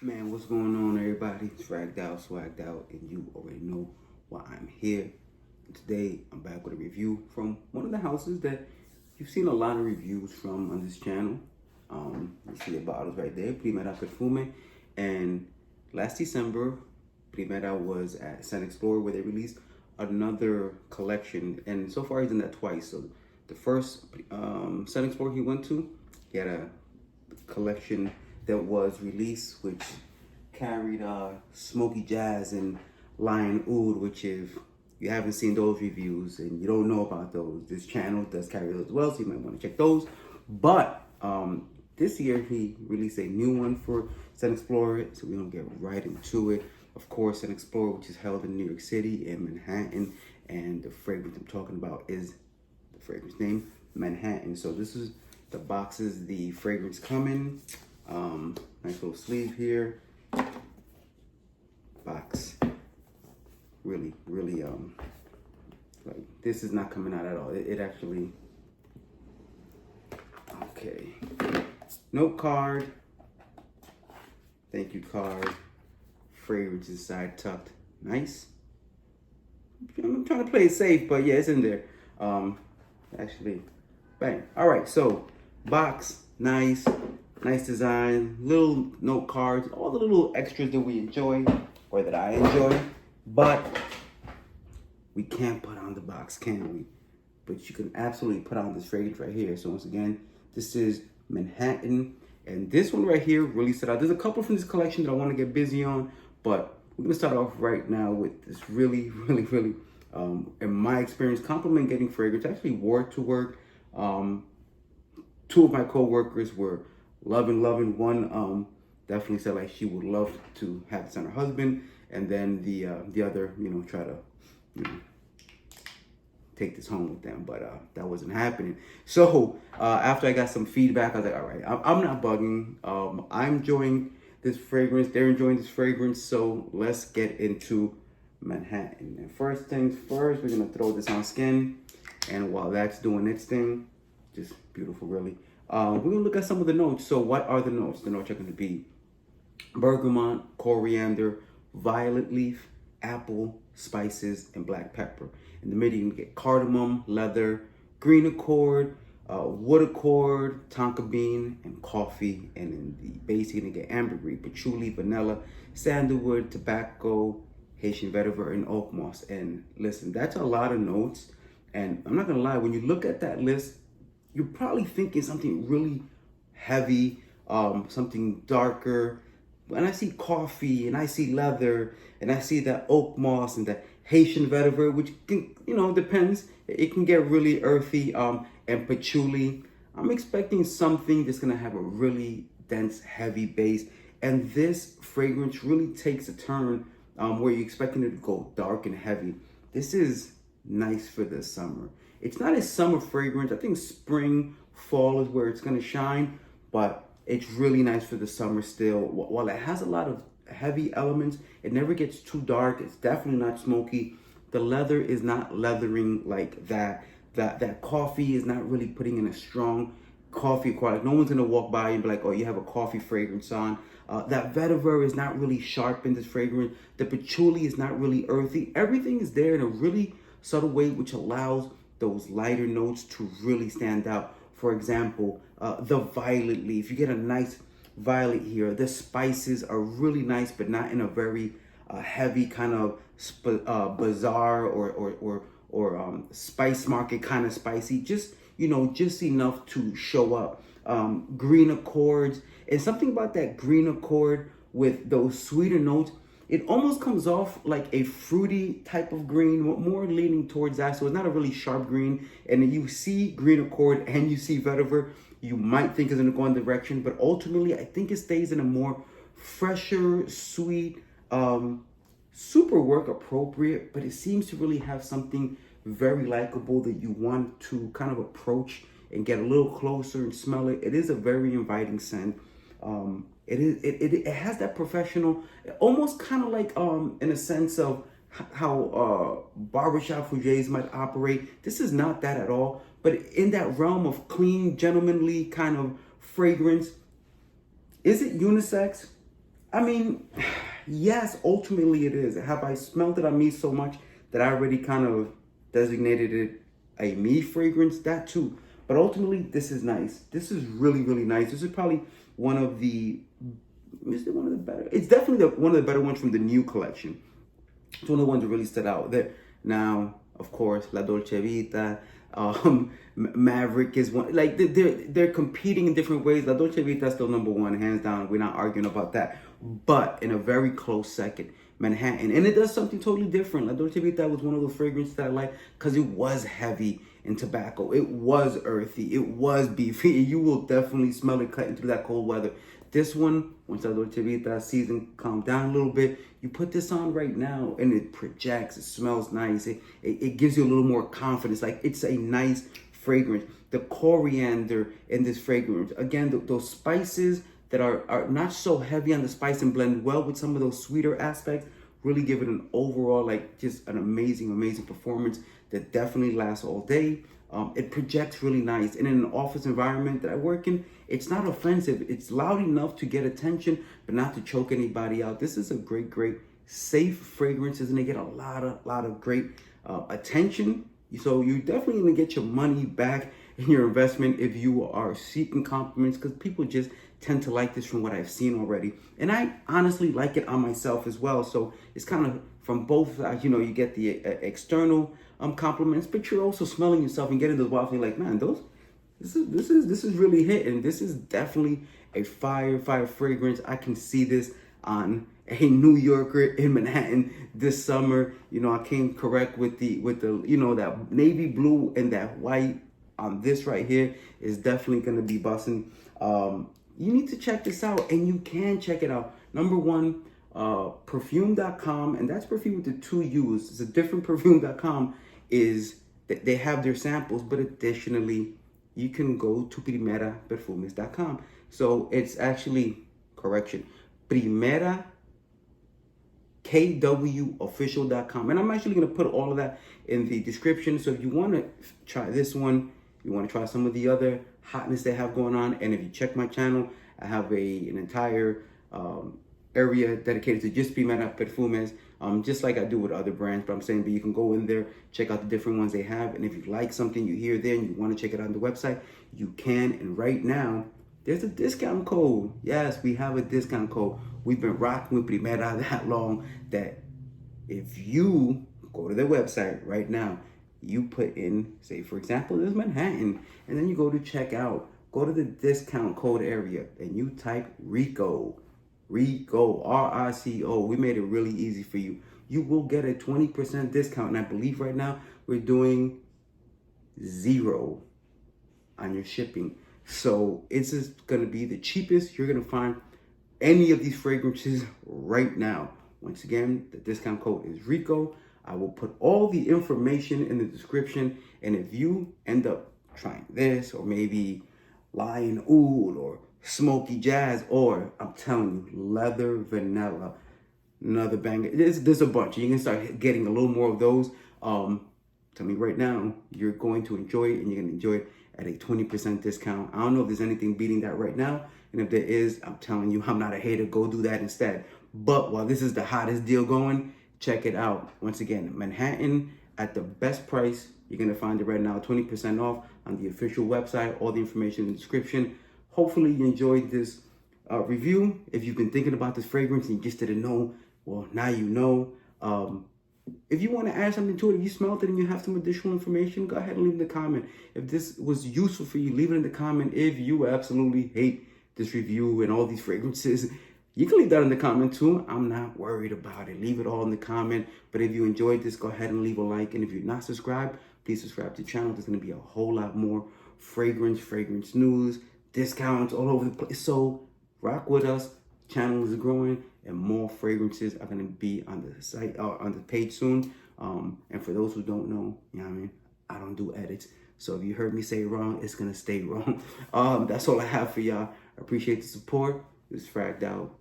Man, what's going on, everybody? Swagged out, swagged out, and you already know why I'm here. And today, I'm back with a review from one of the houses that you've seen a lot of reviews from on this channel. You see the bottles right there, Primera Perfume. And last December, Primera was at San Explorer where they released another collection. And so far, he's done that twice. So the first San Explorer he went to, he had a collection that was released, which carried Smoky Jazz and Lion Oud, which if you haven't seen those reviews and you don't know about those, this channel does carry those as well, so you might want to check those. But this year he released a new one for Sun Explorer, so we're gonna get right into it. Of course, Sun Explorer, which is held in New York City in Manhattan, and the fragrance I'm talking about is the fragrance name Manhattan. So this is the boxes the fragrance come in. Nice little sleeve here. Box. Really, like this is not coming out at all. It actually, okay. Note card. Thank you card. Fragrance inside tucked. Nice. I'm trying to play it safe, but yeah, it's in there. Actually, bang. All right, so box, nice. Nice design, little note cards, all the little extras that we enjoy, or that I enjoy, but we can't put on the box, can we? But you can absolutely put on this fragrance right here. So once again, this is Manhattan, and this one right here really stood out. There's a couple from this collection that I want to get busy on, but we're gonna start off right now with this really, in my experience, compliment getting fragrance. I actually wore it to work. Two of my co-workers were loving. One definitely said like she would love to have this on her husband, and then the other, try to take this home with them, but that wasn't happening. So after I got some feedback, I was like, all right, I'm not bugging. I'm enjoying this fragrance. They're enjoying this fragrance. So let's get into Manhattan. And first things first, we're gonna throw this on skin, and while that's doing its thing, just beautiful, really. We're gonna look at some of the notes. So what are the notes? The notes are gonna be bergamot, coriander, violet leaf, apple, spices, and black pepper. In the middle, you can get cardamom, leather, green accord, wood accord, tonka bean, and coffee. And in the base, you're gonna get ambergris, patchouli, vanilla, sandalwood, tobacco, Haitian vetiver, and Oakmoss. And listen, that's a lot of notes. And I'm not gonna lie, when you look at that list, you're probably thinking something really heavy, something darker. When I see coffee and I see leather and I see that Oakmoss and that Haitian vetiver, which can, depends. It can get really earthy, and patchouli. I'm expecting something that's gonna have a really dense, heavy base. And this fragrance really takes a turn where you're expecting it to go dark and heavy. This is nice for the summer. It's not a summer fragrance. I think spring, fall is where it's gonna shine, but it's really nice for the summer still. While it has a lot of heavy elements, it never gets too dark. It's definitely not smoky. The leather is not leathering like that. That coffee is not really putting in a strong coffee quality. No one's gonna walk by and be like, oh, you have a coffee fragrance on. That vetiver is not really sharp in this fragrance. The patchouli is not really earthy. Everything is there in a really subtle way, which allows those lighter notes to really stand out. For example, the violet leaf. You get a nice violet here. The spices are really nice, but not in a very heavy kind of bazaar or spice market kind of spicy. Just just enough to show up. Green accords, and something about that green accord with those sweeter notes. It almost comes off like a fruity type of green, more leaning towards that. So it's not a really sharp green. And you see green accord and you see vetiver, you might think it's gonna go in the direction, but ultimately I think it stays in a more fresher, sweet, super work appropriate, but it seems to really have something very likable that you want to kind of approach and get a little closer and smell it. It is a very inviting scent. It has that professional, almost kind of like in a sense of how barbershop fougays might operate. This is not that at all, but in that realm of clean, gentlemanly kind of fragrance. Is it unisex? I mean, yes, ultimately it is. Have I smelled it on me so much that I already kind of designated it a me fragrance? That too. But ultimately, this is nice. This is really, really nice. This is probably one of the, is it one of the better? It's definitely one of the better ones from the new collection. It's one of the ones that really stood out. There now, of course, La Dolce Vita, Maverick is one. Like they're competing in different ways. La Dolce Vita is still number one, hands down. We're not arguing about that. But in a very close second, Manhattan, and it does something totally different. La Dolce Vita was one of those fragrances that I like because it was heavy in tobacco. It was earthy. It was beefy. You will definitely smell it cutting through that cold weather. This one, once La Dolce Vita season calmed down a little bit, you put this on right now and it projects. It smells nice. It gives you a little more confidence. Like it's a nice fragrance. The coriander in this fragrance, again, those spices that are not so heavy on the spice and blend well with some of those sweeter aspects, really give it an overall, like just an amazing, amazing performance that definitely lasts all day. It projects really nice. And in an office environment that I work in, it's not offensive. It's loud enough to get attention, but not to choke anybody out. This is a great, great, safe fragrance, and they get a lot of great attention. So you're definitely gonna get your money back in your investment if you are seeking compliments, because people just tend to like this from what I've seen already. And I honestly like it on myself as well. So it's kind of from both sides. You know, you get the external compliments, but you're also smelling yourself and getting those wafts. And you're like, man, this is really hitting. This is definitely a fire fragrance. I can see this on a New Yorker in Manhattan this summer. You know, I came correct with the you know, that navy blue and that white on this right here is definitely gonna be busting. You need to check this out, and you can check it out. Number one, perfume.com, and that's perfume with the two U's. It's a different perfume.com is that they have their samples, but additionally, you can go to primeraperfumes.com. So it's actually, correction, Primera kwofficial.com. And I'm actually going to put all of that in the description. So if you want to try this one, you want to try some of the other hotness they have going on, and if you check my channel, I have an entire area dedicated to just Primera Perfumes, just like I do with other brands. But I'm saying, but you can go in there, check out the different ones they have, and if you like something you hear there and you want to check it out on the website, you can. And right now, there's a discount code. Yes, we have a discount code. We've been rocking with Primera that long that if you go to their website right now, you put in, say for example, this is Manhattan, and then you go to checkout, go to the discount code area, and you type RICO, RICO. We made it really easy for you. You will get a 20% discount, and I believe right now we're doing 0 on your shipping. So it's just gonna be the cheapest you're gonna find any of these fragrances right now. Once again, the discount code is RICO. I will put all the information in the description. And if you end up trying this, or maybe Lion Oud or Smoky Jazz, or I'm telling you, Leather Vanilla, another banger. There's a bunch. You can start getting a little more of those. Tell me right now, you're going to enjoy it, and you're going to enjoy it at a 20% discount. I don't know if there's anything beating that right now. And if there is, I'm telling you, I'm not a hater. Go do that instead. But while this is the hottest deal going, check it out. Once again, Manhattan at the best price. You're going to find it right now, 20% off on the official website. All the information in the description. Hopefully you enjoyed this review. If you've been thinking about this fragrance and you just didn't know, well, now you know. If you want to add something to it, if you smelled it and you have some additional information, go ahead and leave it in the comment. If this was useful for you, leave it in the comment. If you absolutely hate this review and all these fragrances, you can leave that in the comment too. I'm not worried about it. Leave it all in the comment. But if you enjoyed this, go ahead and leave a like. And if you're not subscribed, please subscribe to the channel. There's going to be a whole lot more fragrance news, discounts all over the place. So rock with us. Channel is growing, and more fragrances are going to be on the site, on the page soon. And for those who don't know, you know what I mean, I don't do edits. So if you heard me say it wrong, it's going to stay wrong. That's all I have for y'all. I appreciate the support. It's swagged out.